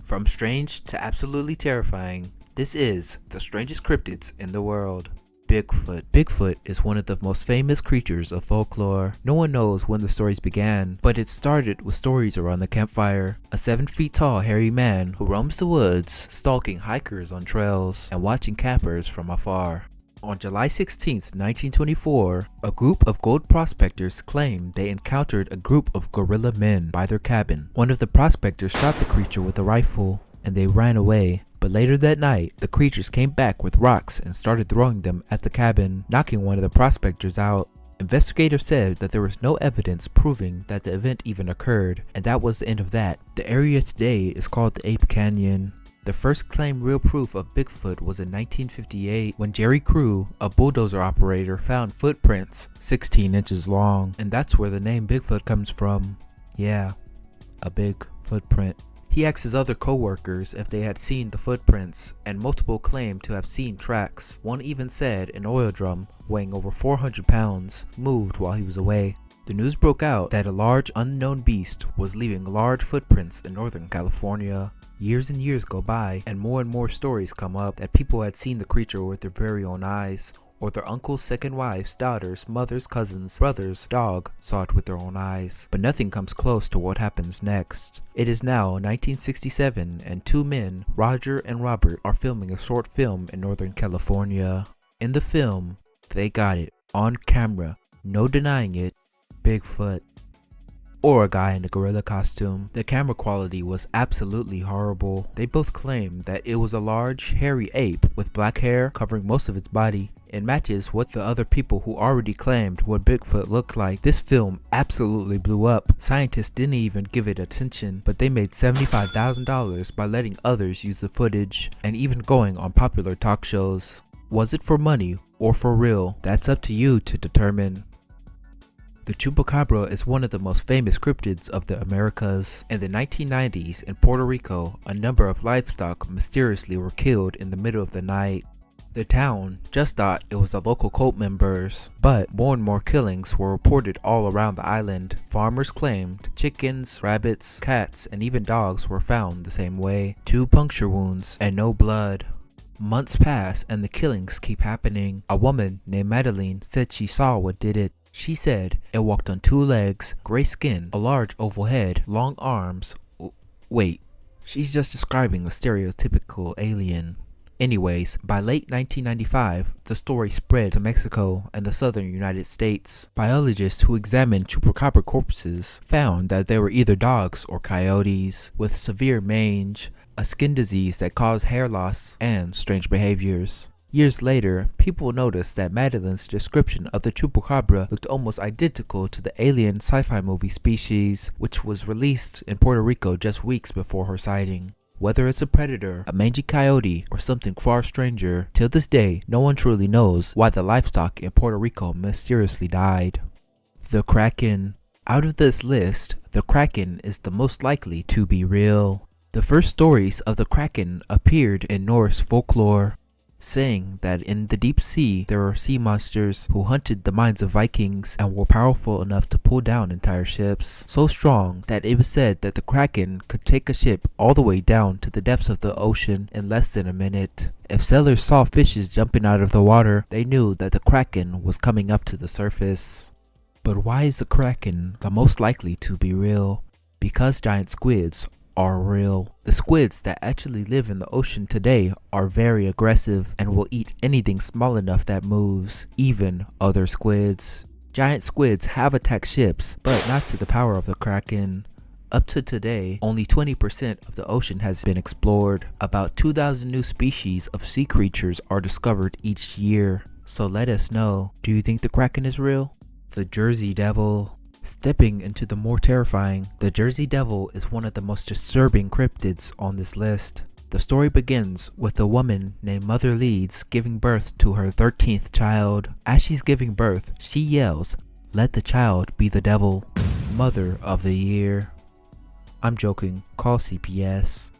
From strange to absolutely terrifying, this is the strangest cryptids in the world. Bigfoot. Bigfoot is one of the most famous creatures of folklore. No one knows when the stories began, but it started with stories around the campfire. A 7 feet tall hairy man who roams the woods, stalking hikers on trails and watching campers from afar. On July 16, 1924, a group of gold prospectors claimed they encountered a group of gorilla men by their cabin. One of the prospectors shot the creature with a rifle, and they ran away. But later that night, the creatures came back with rocks and started throwing them at the cabin, knocking one of the prospectors out. Investigators said that there was no evidence proving that the event even occurred, and that was the end of that. The area today is called the Ape Canyon. The first claimed real proof of Bigfoot was in 1958 when Jerry Crew, a bulldozer operator, found footprints 16 inches long, and that's where the name Bigfoot comes from. Yeah, a big footprint. He asked his other co-workers if they had seen the footprints, and multiple claimed to have seen tracks. One even said an oil drum weighing over 400 pounds moved while he was away. The news broke out that a large unknown beast was leaving large footprints in Northern California. Years and years go by, and more stories come up that people had seen the creature with their very own eyes, or their uncles, second wives, daughters, mothers, cousins, brothers, dog saw it with their own eyes. But nothing comes close to what happens next. It is now 1967, and 2 men, Roger and Robert, are filming a short film in Northern California. In the film, they got it on camera, no denying it, Bigfoot. Or a guy in a gorilla costume. The camera quality was absolutely horrible. They both claimed that it was a large, hairy ape with black hair covering most of its body. It matches what the other people who already claimed what Bigfoot looked like. This film absolutely blew up. Scientists didn't even give it attention, but they made $75,000 by letting others use the footage and even going on popular talk shows. Was it for money or for real? That's up to you to determine. The Chupacabra is one of the most famous cryptids of the Americas. In the 1990s in Puerto Rico, a number of livestock mysteriously were killed in the middle of the night. The town just thought it was the local cult members, but more and more killings were reported all around the island. Farmers claimed chickens, rabbits, cats, and even dogs were found the same way. 2 puncture wounds and no blood. Months pass and the killings keep happening. A woman named Madeline said she saw what did it. She said it walked on 2 legs, gray skin, a large oval head, long arms. Wait, she's just describing a stereotypical alien. Anyways, by late 1995, the story spread to Mexico and the southern United States. Biologists who examined Chupacabra corpses found that they were either dogs or coyotes, with severe mange, a skin disease that caused hair loss, and strange behaviors. Years later, people noticed that Madeline's description of the Chupacabra looked almost identical to the alien sci-fi movie Species, which was released in Puerto Rico just weeks before her sighting. Whether it's a predator, a mangy coyote, or something far stranger, till this day, no one truly knows why the livestock in Puerto Rico mysteriously died. The Kraken. Out of this list, the Kraken is the most likely to be real. The first stories of the Kraken appeared in Norse folklore, saying that in the deep sea there are sea monsters who hunted the minds of Vikings and were powerful enough to pull down entire ships, so strong that it was said that the Kraken could take a ship all the way down to the depths of the ocean in less than a minute. If sailors saw fishes jumping out of the water, they knew that the Kraken was coming up to the surface. But why is the Kraken the most likely to be real? Because giant squids are real. The squids that actually live in the ocean today are very aggressive and will eat anything small enough that moves, even other squids. Giant squids have attacked ships, but not to the power of the Kraken. Up to today, only 20% of the ocean has been explored. About 2,000 new species of sea creatures are discovered each year. So let us know, do you think the Kraken is real? The Jersey Devil. Stepping into the more terrifying, the Jersey Devil is one of the most disturbing cryptids on this list. The story begins with a woman named Mother Leeds giving birth to her 13th child. As she's giving birth, she yells, "Let the child be the devil, Mother of the Year." I'm joking, call CPS.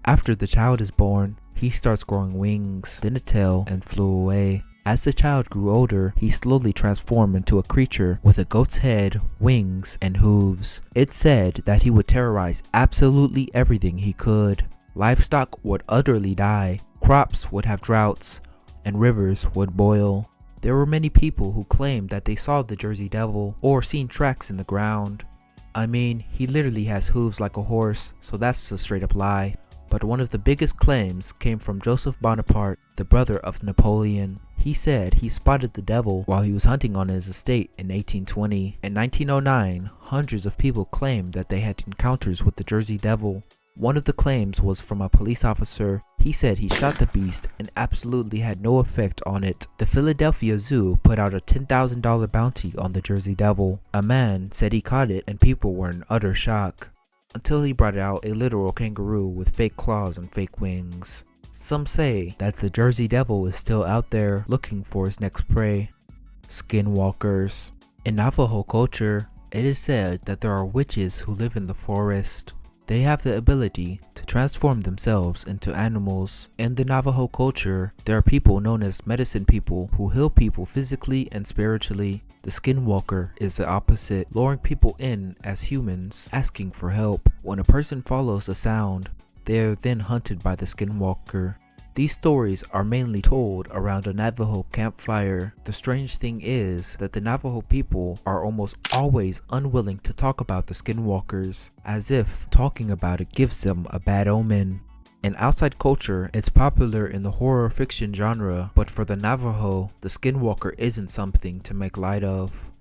After the child is born, he starts growing wings, then a tail, and flew away. As the child grew older, he slowly transformed into a creature with a goat's head, wings, and hooves. It said that he would terrorize absolutely everything he could. livestock would utterly die, crops would have droughts, and rivers would boil. There were many people who claimed that they saw the Jersey Devil or seen tracks in the ground. I mean, he literally has hooves like a horse, so that's a straight up lie. But one of the biggest claims came from Joseph Bonaparte, the brother of Napoleon. He said he spotted the devil while he was hunting on his estate in 1820. In 1909, hundreds of people claimed that they had encounters with the Jersey Devil. One of the claims was from a police officer. He said he shot the beast and absolutely had no effect on it. The Philadelphia Zoo put out a $10,000 bounty on the Jersey Devil. A man said he caught it and people were in utter shock, until he brought out a literal kangaroo with fake claws and fake wings. Some say that the Jersey Devil is still out there looking for his next prey. Skinwalkers. In Navajo culture, it is said that there are witches who live in the forest. They have the ability to transform themselves into animals. In the Navajo culture, there are people known as medicine people who heal people physically and spiritually. The Skinwalker is the opposite, luring people in as humans, asking for help. When a person follows a sound, they are then hunted by the Skinwalker. These stories are mainly told around a Navajo campfire. The strange thing is that the Navajo people are almost always unwilling to talk about the Skinwalkers, as if talking about it gives them a bad omen. In outside culture, it's popular in the horror fiction genre, but for the Navajo, the Skinwalker isn't something to make light of.